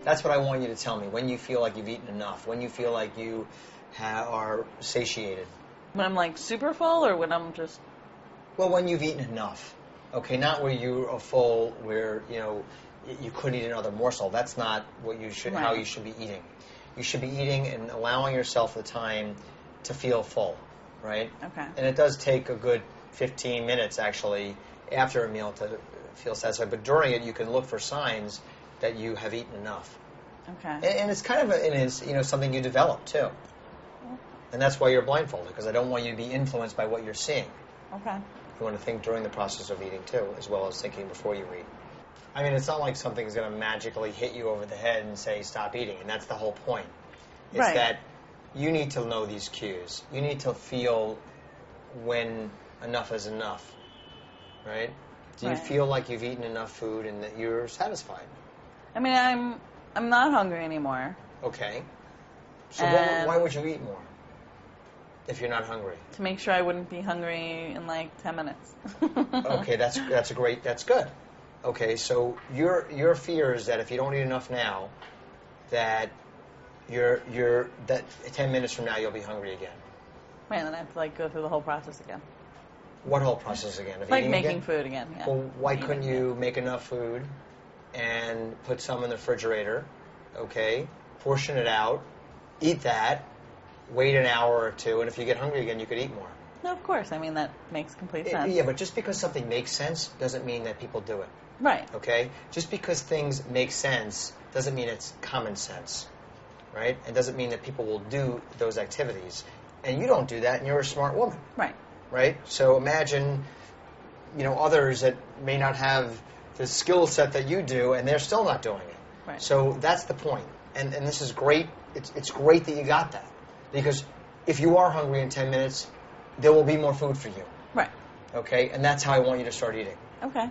That's what I want you to tell me. When you feel like you've eaten enough. When you feel like you are satiated. When I'm like super full, or when I'm just... Well, when you've eaten enough. Okay, not where you are full, where, you know, you couldn't eat another morsel. That's not what you should, how you should be eating. You should be eating and allowing yourself the time to feel full, right? Okay. And it does take a good 15 minutes, actually, after a meal to feel satisfied. But during it, you can look for signs that you have eaten enough. Okay. And it's kind of something you develop, too. And that's why you're blindfolded, because I don't want you to be influenced by what you're seeing. Okay. You want to think during the process of eating, too, as well as thinking before you eat. I mean, it's not like something's going to magically hit you over the head and say, stop eating, and that's the whole point. It's that you need to know these cues. You need to feel when enough is enough, right? Do you feel like you've eaten enough food and that you're satisfied? I mean, I'm not hungry anymore. Okay. So why would you eat more if you're not hungry? To make sure I wouldn't be hungry in like 10 minutes. Okay, that's good. Okay, so your fear is that if you don't eat enough now, that that 10 minutes from now you'll be hungry again. Right, and then I have to like go through the whole process again. What whole process again? Of like eating making again? food again. Yeah. Well, why couldn't you make enough food and put some in the refrigerator? Okay, portion it out, eat that, wait an hour or two, and if you get hungry again, you could eat more. No, of course. I mean, that makes complete sense. Yeah, but just because something makes sense doesn't mean that people do it. Right. Okay? Just because things make sense doesn't mean it's common sense. Right? It doesn't mean that people will do those activities. And you don't do that, and you're a smart woman. Right. Right? So imagine, others that may not have the skill set that you do, and they're still not doing it. Right. So that's the point. And this is great. It's great that you got that. Because if you are hungry in 10 minutes, there will be more food for you. Right. Okay? And that's how I want you to start eating. Okay.